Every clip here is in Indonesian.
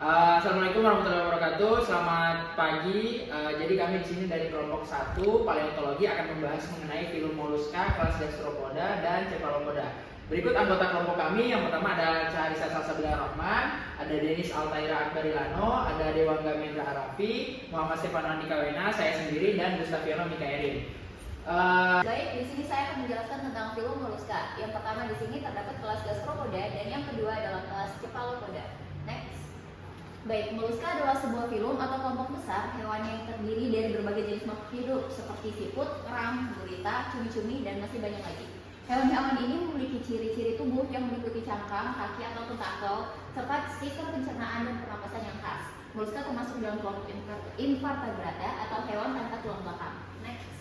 Assalamualaikum warahmatullahi wabarakatuh. Selamat pagi. Jadi kami di sini dari kelompok 1 paleontologi akan membahas mengenai filum moluska, kelas Gastropoda dan Cephalopoda. Berikut anggota kelompok kami. Yang pertama ada Caharisa Salsabila Rahman, ada Denis Altaira Akbarilano, ada Dewangga Mendra Harafi, Muhammad Stefano Andika Wena, saya sendiri, dan Gustaviono Mikaelin. Baik, di sini saya akan menjelaskan tentang filum moluska. Yang pertama di sini terdapat kelas Gastropoda dan yang kedua adalah kelas Cephalopoda. Next. Baik, moluska adalah sebuah filum atau kelompok besar hewan yang terdiri dari berbagai jenis makhluk hidup seperti siput, kerang, gurita, cumi-cumi, dan masih banyak lagi. Hewan-hewan ini memiliki ciri-ciri tubuh yang meliputi cangkang, kaki atau tentakel, serta sistem pencernaan dan pernapasan yang khas. Moluska termasuk dalam kelompok invertebrata atau hewan tanpa tulang belakang. Next.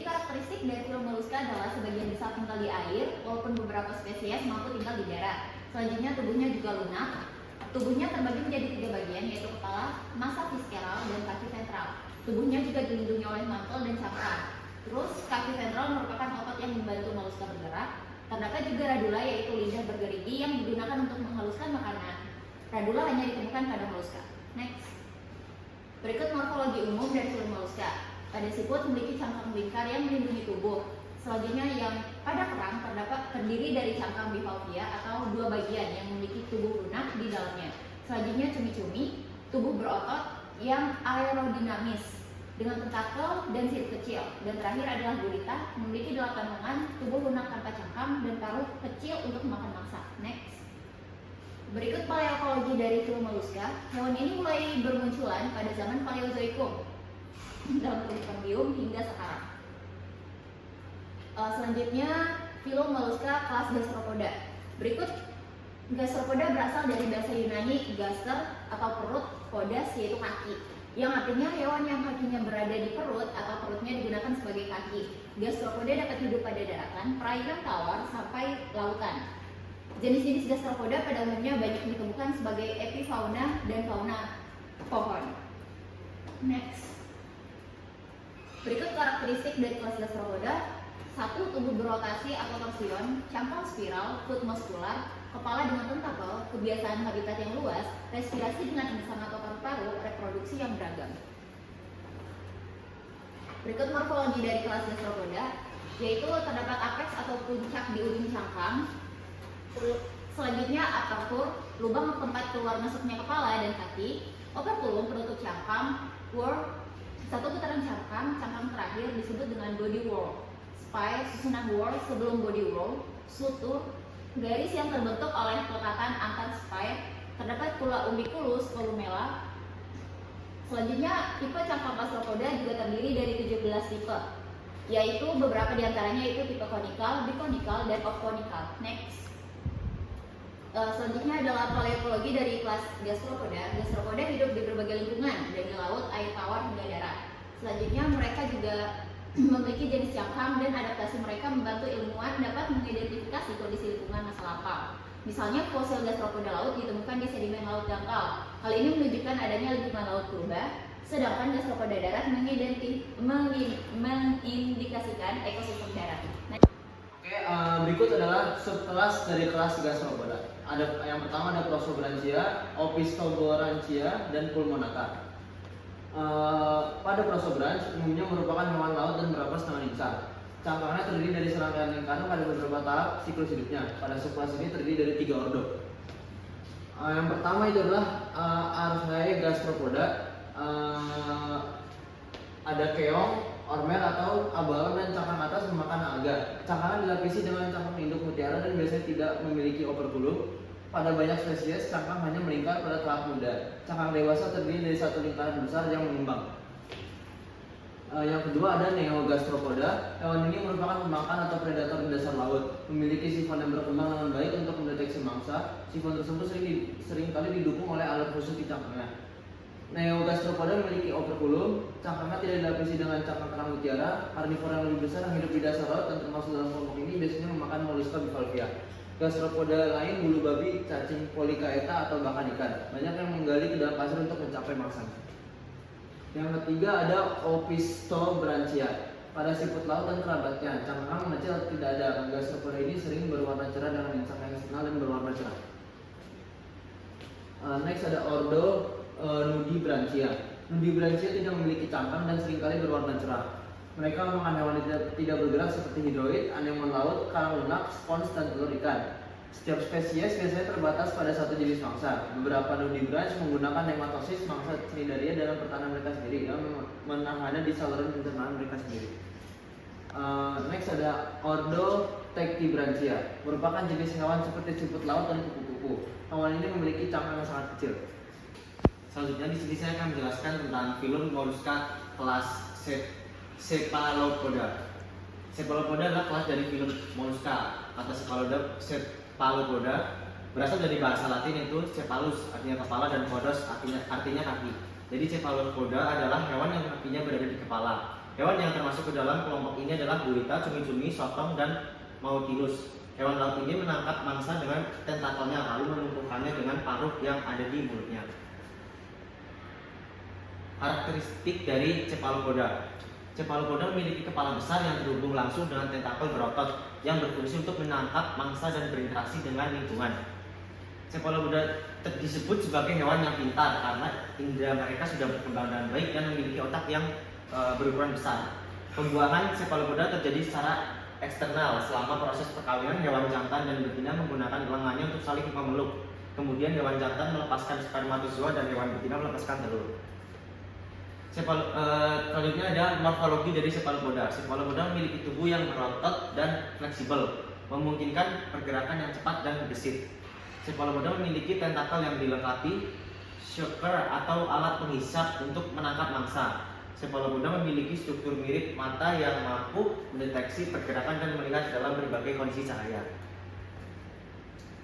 Karakteristik dari filum moluska adalah sebagian besar tinggal di air, walaupun beberapa spesies mampu tinggal di darat. Selanjutnya tubuhnya juga lunak. Tubuhnya terbagi menjadi 3 bagian, yaitu kepala, massa visceral, dan kaki ventral. Tubuhnya juga dilindungi oleh mantel dan cakram. Terus, kaki ventral merupakan otot yang membantu moluska bergerak. Terdapat juga radula, yaitu lidah bergerigi yang digunakan untuk menghaluskan makanan. Radula hanya ditemukan pada moluska. Next. Berikut morfologi umum dari filum moluska. Pada siput memiliki cangkang lingkar yang melindungi tubuh. Selanjutnya yang pada kerang terdiri dari cangkang bivalvia atau 2 bagian yang memiliki tubuh lunak di dalamnya. Selanjutnya cumi-cumi, tubuh berotot yang aerodinamis dengan tentakel dan sirip kecil. Dan terakhir adalah gurita, memiliki 8 lengan, tubuh lunak tanpa cangkang, dan paruh kecil untuk makan mangsa. Next. Berikut paleontologi dari filum moluska. Hewan ini mulai bermunculan pada zaman Paleozoikum dalam kehidupan bium hingga sekarang. Selanjutnya filum moluska kelas Gastropoda. Berikut Gastropoda berasal dari bahasa Yunani gaster atau perut, podas yaitu kaki, yang artinya hewan yang kakinya berada di perut atau perutnya digunakan sebagai kaki. Gastropoda dapat hidup pada daratan, perairan tawar sampai lautan. Jenis-jenis Gastropoda pada umumnya banyak ditemukan sebagai epifauna dan fauna pohon. Next. Berikut karakteristik dari kelas Gastropoda. 1. Tubuh berotasi atau torsion, cangkang spiral, foot muskular, kepala dengan tentakel, kebiasaan habitat yang luas, respirasi dengan insang atau paru-paru, reproduksi yang beragam. Berikut morfologi dari kelas Gastropoda, yaitu terdapat apeks atau puncak di ujung cangkang. Selanjutnya apertur, lubang tempat keluar masuknya kepala dan kaki. Operculum penutup cangkang. Whorl, satu putaran cangkang terakhir disebut dengan body whorl. Spire, susunan whorl sebelum body whorl. Sutur, garis yang terbentuk oleh pelekatan antar spire. Terdapat pula umbiculus volumella. Selanjutnya, tipe cangkang Gastropoda juga terdiri dari 17 tipe, yaitu beberapa diantaranya itu tipe konikal, bikonikal, dan off-konikal. Next. Selanjutnya adalah paleontologi dari kelas Gastropoda. Gastropoda hidup di berbagai lingkungan, dari laut, air tawar, hingga darat. Selanjutnya, mereka juga memiliki jenis cangkang dan adaptasi mereka membantu ilmuwan dapat mengidentifikasi kondisi lingkungan masa lampau. Misalnya fosil Gastropoda laut ditemukan di sedimen laut dangkal. Hal ini menunjukkan adanya lingkungan laut purba, sedangkan Gastropoda darat mengindikasikan ekosistem darat. Berikut adalah subkelas dari kelas Gastropoda. Ada yang pertama ada Prosobranchia, Opisthoboranchia, dan Pulmonata. Pada Prosobranch umumnya merupakan hewan laut dan berakar setengah lincah. Cangkangnya terdiri dari serangkaian lingkaran pada beberapa tahap siklus hidupnya. Pada subkelas ini terdiri dari 3 ordo. Yang pertama itu adalah Archaea Gastropoda. Ada keong, ormer atau abalon, dan cangkang atas memakan alga. Cangkangnya dilapisi dengan cangkang induk mutiara dan biasanya tidak memiliki operculum. Pada banyak spesies, cangkang hanya melingkar pada tahap muda. Cangkang dewasa terdiri dari satu lingkaran besar yang mengembang. Yang kedua ada Neogastropoda. Hewan ini merupakan pemakan atau predator di dasar laut. Memiliki sifon yang berkembang dengan baik untuk mendeteksi mangsa. Sifon tersebut seringkali didukung oleh alat khusus di cangkangnya. Neogastropoda memiliki operculum. Cangkangnya tidak dilapisi dengan cangkang kerang mutiara. Karnivora yang lebih besar yang hidup di dasar laut dan termasuk dalam kelompok ini biasanya memakan Mollusca bivalvia. Gastropoda lain bulu babi, cacing, Polychaeta, atau bahkan ikan. Banyak yang menggali ke dalam pasir untuk mencapai mangsanya. Yang ketiga ada Opisthoboranchia. Pada siput laut dan kerabatnya, cangkang mengecil tidak ada. Gastropoda ini sering berwarna cerah dengan insang yang senang dan berwarna cerah. Next ada ordo Nudibranchia. Nudibranchia tidak memiliki cangkang dan seringkali berwarna cerah. Mereka memakan hewan yang tidak bergerak seperti hidroid, anemon laut, karang lunak, spons, dan telur ikan. Setiap spesies biasanya terbatas pada satu jenis mangsa. Beberapa nudibranch menggunakan nematosis mangsa cnidaria dalam pertahanan mereka sendiri dan menahannya di saluran pencernaan mereka sendiri. Next ada ordo Tectibranchia, merupakan jenis hewan seperti siput laut dan kupu-kupu. Hewan ini memiliki cangkang yang sangat kecil. Selanjutnya di sini saya akan menjelaskan tentang filum Mollusca kelas Cephalopoda. Cephalopoda adalah kelas dari filum Mollusca. Kata Cephalopoda berasal dari bahasa Latin itu cephalus, artinya kepala, dan podos artinya kaki. Jadi Cephalopoda adalah hewan yang kakinya berada di kepala. Hewan yang termasuk ke dalam kelompok ini adalah gurita, cumi-cumi, sotong, dan Nautilus. Hewan laut ini menangkap mangsa dengan tentakelnya lalu menumpukannya dengan paruh yang ada di mulutnya. Karakteristik dari Cephalopoda. Cephalopoda memiliki kepala besar yang terhubung langsung dengan tentakel berotot yang berfungsi untuk menangkap mangsa dan berinteraksi dengan lingkungan. Cephalopoda disebut sebagai hewan yang pintar karena indera mereka sudah berkembang dengan baik dan memiliki otak yang berukuran besar. Pembuahan Cephalopoda terjadi secara eksternal selama proses perkawinan. Hewan jantan dan betina menggunakan lengannya untuk saling memeluk. Kemudian hewan jantan melepaskan spermatozoa dan hewan betina melepaskan telur. Selanjutnya ada morfologi dari Cephalopoda. Cephalopoda memiliki tubuh yang berotot dan fleksibel, memungkinkan pergerakan yang cepat dan gesit. Cephalopoda memiliki tentakel yang dilengkapi shocker atau alat penghisap untuk menangkap mangsa. Cephalopoda memiliki struktur mirip mata yang mampu mendeteksi pergerakan dan melihat dalam berbagai kondisi cahaya.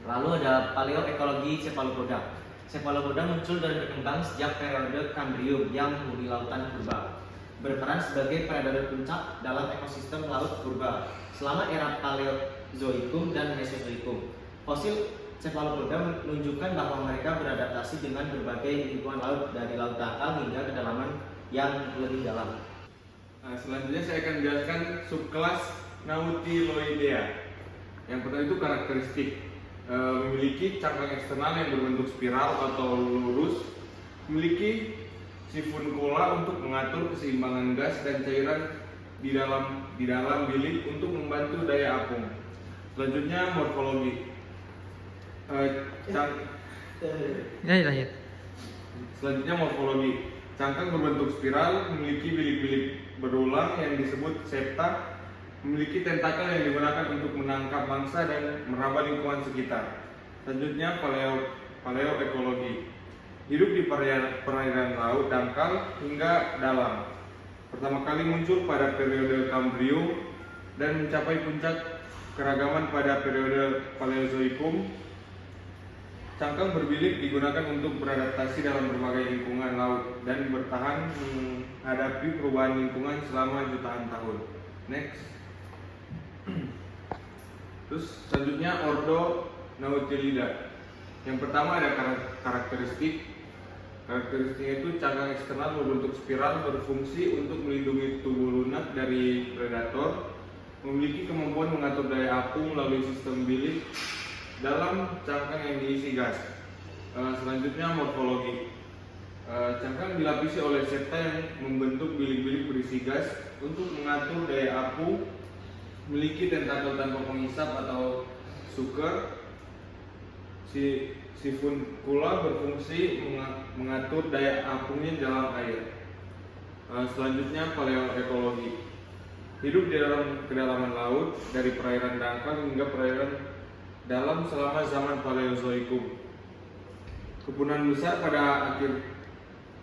Lalu ada paleoekologi Cephalopoda. Cephalopoda muncul dan berkembang sejak periode Kambrium yang menghuni lautan purba, berperan sebagai predator puncak dalam ekosistem laut purba selama era Paleozoikum dan Mesozoikum. Fosil Cephalopoda menunjukkan bahwa mereka beradaptasi dengan berbagai lingkungan laut dari laut dangkal hingga kedalaman yang lebih dalam. Selanjutnya saya akan menjelaskan subkelas Nautiloidea. Yang pertama itu karakteristik. Memiliki cangkang eksternal yang berbentuk spiral atau lurus, memiliki sifuncula untuk mengatur keseimbangan gas dan cairan di dalam bilik untuk membantu daya apung. Selanjutnya morfologi. Selanjutnya morfologi. Cangkang berbentuk spiral, memiliki bilik-bilik berulang yang disebut septa, memiliki tentakel yang digunakan untuk menangkap mangsa dan meraba lingkungan sekitar. Selanjutnya paleoekologi. Hidup di perairan laut dangkal hingga dalam. Pertama kali muncul pada periode Kambrium dan mencapai puncak keragaman pada periode Paleozoikum. Cangkang berbilik digunakan untuk beradaptasi dalam berbagai lingkungan laut dan bertahan menghadapi perubahan lingkungan selama jutaan tahun. Next. Terus selanjutnya ordo Nautilida. Yang pertama ada karakteristik. Karakteristiknya itu cangkang eksternal berbentuk spiral, berfungsi untuk melindungi tubuh lunak dari predator, memiliki kemampuan mengatur daya apung melalui sistem bilik dalam cangkang yang diisi gas. Selanjutnya morfologi. Cangkang dilapisi oleh septa yang membentuk bilik-bilik berisi gas untuk mengatur daya apung, memiliki tentakel tanpa penghisap atau sucker. Sifuncula berfungsi mengatur daya apungnya dalam air. Selanjutnya paleoekologi. Hidup di dalam kedalaman laut dari perairan dangkal hingga perairan dalam selama zaman Paleozoikum. Kepunahan besar pada akhir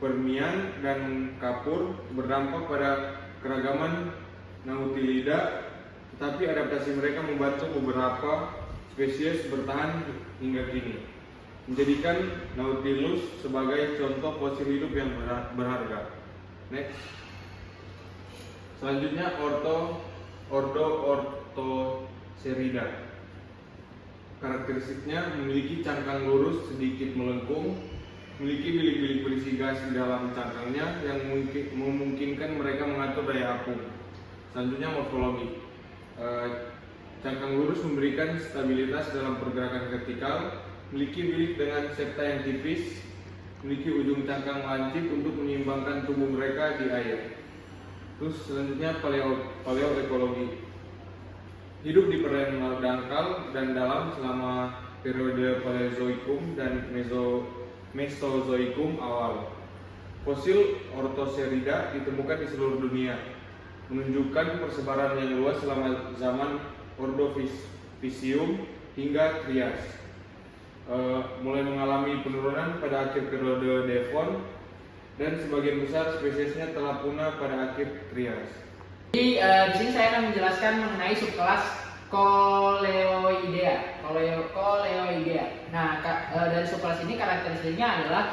Permian dan Kapur berdampak pada keragaman Nautilida, tetapi adaptasi mereka membantu beberapa spesies bertahan hingga kini, menjadikan Nautilus sebagai contoh fosil hidup yang berharga. Next. Selanjutnya ordo Orthocerida. Karakteristiknya memiliki cangkang lurus sedikit melengkung, memiliki bilik-bilik berisi gas di dalam cangkangnya yang memungkinkan mereka mengatur daya apung. Selanjutnya morfologi. Cangkang lurus memberikan stabilitas dalam pergerakan vertikal, memiliki bilik dengan septa yang tipis, memiliki ujung cangkang lancip untuk menyeimbangkan tubuh mereka di air. Terus selanjutnya paleoekologi. Hidup di perairan dangkal dan dalam selama periode Paleozoikum dan Mesozoikum awal. Fosil Orthocerida ditemukan di seluruh dunia, menunjukkan persebaran yang luas selama zaman Ordovisium hingga Trias. Mulai mengalami penurunan pada akhir periode Devon dan sebagian besar spesiesnya telah punah pada akhir Trias. Jadi di sini saya akan menjelaskan mengenai subkelas Coleoidea. Nah, dari subkelas ini karakteristiknya adalah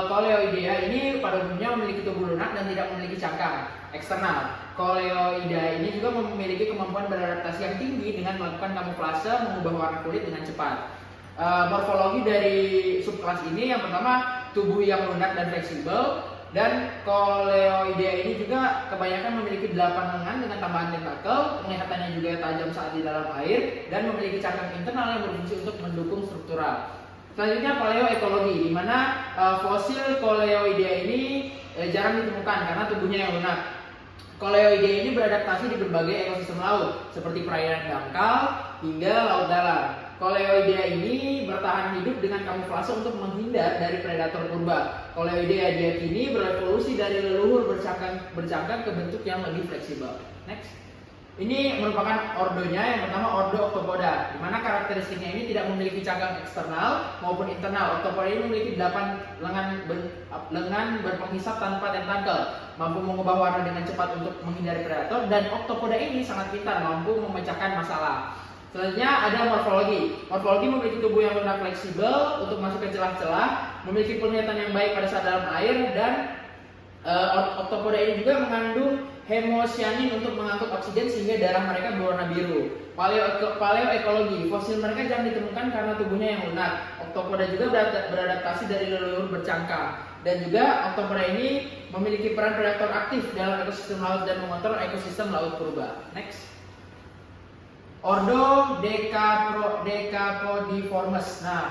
Coleoidea ini pada umumnya memiliki tubuh lunak dan tidak memiliki cangkang eksternal. Coleoidea ini juga memiliki kemampuan beradaptasi yang tinggi dengan melakukan kamuflase, mengubah warna kulit dengan cepat. Morfologi dari subkelas ini yang pertama tubuh yang lunak dan fleksibel, dan Coleoidea ini juga kebanyakan memiliki 8 lengan dengan tambahan tentakel, penglihatannya juga tajam saat di dalam air, dan memiliki cangkang internal yang berfungsi untuk mendukung struktural. Selanjutnya paleoekologi, di mana fosil Coleoidea ini jarang ditemukan karena tubuhnya yang lunak. Coleoidea ini beradaptasi di berbagai ekosistem laut, seperti perairan dangkal hingga laut dalam. Coleoidea ini bertahan hidup dengan kamuflase untuk menghindar dari predator purba. Coleoidea diyakini berevolusi dari leluhur bercangkang ke bentuk yang lebih fleksibel. Next. Ini merupakan ordonya, yang pertama ordo Octopoda, di mana karakteristiknya ini tidak memiliki cangkang eksternal maupun internal. Octopoda ini memiliki 8 lengan berpenghisap tanpa tentakel, mampu mengubah warna dengan cepat untuk menghindari predator, dan Octopoda ini sangat pintar, mampu memecahkan masalah. Selanjutnya ada morfologi. Morfologi memiliki tubuh yang lunak fleksibel untuk masuk ke celah-celah, memiliki penglihatan yang baik pada saat dalam air, dan Octopoda ini juga mengandung hemocyanin untuk mengangkut oksigen sehingga darah mereka berwarna biru. Paleoekologi. Fosil mereka jarang ditemukan karena tubuhnya yang lunak. Octopoda juga beradaptasi dari leluhur bercangkang. Dan juga Octopoda ini memiliki peran predator aktif dalam ekosistem laut dan mengontrol ekosistem laut purba. Next. Ordo Decapodiformes. Nah,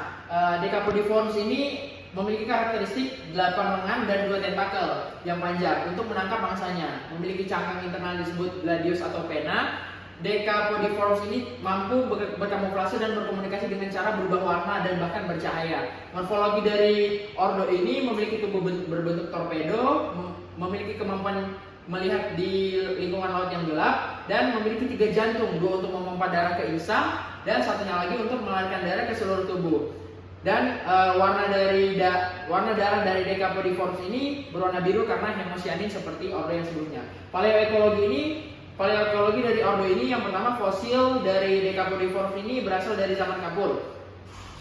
Decapodiformes ini memiliki karakteristik 8 lengan dan 2 tentakel yang panjang untuk menangkap mangsanya. Memiliki cangkang internal disebut gladius atau pena. Decapodiformes ini mampu berkamuflase dan berkomunikasi dengan cara berubah warna dan bahkan bercahaya. Morfologi dari ordo ini memiliki tubuh berbentuk torpedo, memiliki kemampuan melihat di lingkungan laut yang gelap, dan memiliki 3 jantung, 2 untuk memompa darah ke insang dan satunya lagi untuk mengalirkan darah ke seluruh tubuh. Dan warna darah dari Decapodiformes ini berwarna biru karena hemocyanin seperti ordo yang sebelumnya. Paleoekologi dari ordo ini, yang pertama fosil dari Decapodiformes ini berasal dari zaman Kapur.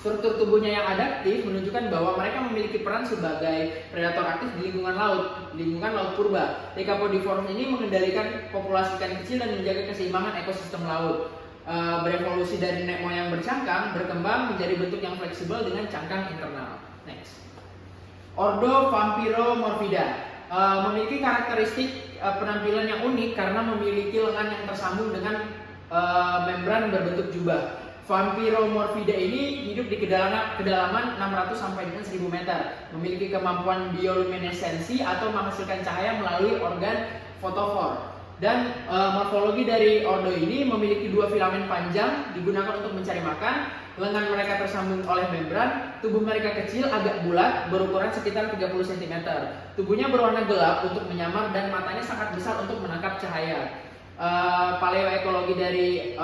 Struktur tubuhnya yang adaptif menunjukkan bahwa mereka memiliki peran sebagai predator aktif di lingkungan laut purba. Decapodiformes ini mengendalikan populasi ikan kecil dan menjaga keseimbangan ekosistem laut. Berevolusi dari nenek moyang bercangkang, berkembang menjadi bentuk yang fleksibel dengan cangkang internal. Next. Ordo Vampiromorphida memiliki karakteristik penampilan yang unik karena memiliki lengan yang tersambung dengan membran berbentuk jubah. Vampiromorphida ini hidup di kedalaman 600 sampai dengan 1000 meter, memiliki kemampuan bioluminesensi atau menghasilkan cahaya melalui organ fotofor. Dan morfologi dari ordo ini memiliki 2 filamen panjang digunakan untuk mencari makan. Lengan mereka tersambung oleh membran. Tubuh mereka kecil, agak bulat, berukuran sekitar 30 cm. Tubuhnya berwarna gelap untuk menyamar dan matanya sangat besar untuk menangkap cahaya. Paleoekologi dari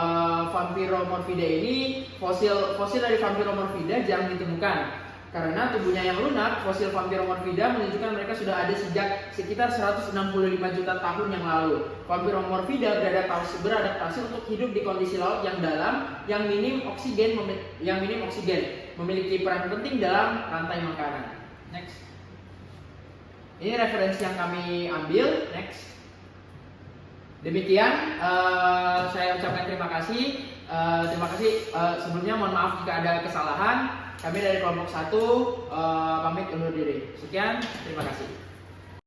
Vampiromorphida ini, fosil dari Vampiromorphida jarang ditemukan. Karena tubuhnya yang lunak, fosil Vampiromorphida menunjukkan mereka sudah ada sejak sekitar 165 juta tahun yang lalu. Vampiromorphida beradaptasi untuk hidup di kondisi laut yang dalam, yang minim oksigen, memiliki peran penting dalam rantai makanan. Next. Ini referensi yang kami ambil. Next. Demikian, saya ucapkan terima kasih. Sebelumnya mohon maaf jika ada kesalahan. Kami dari kelompok 1 pamit undur diri. Sekian, terima kasih.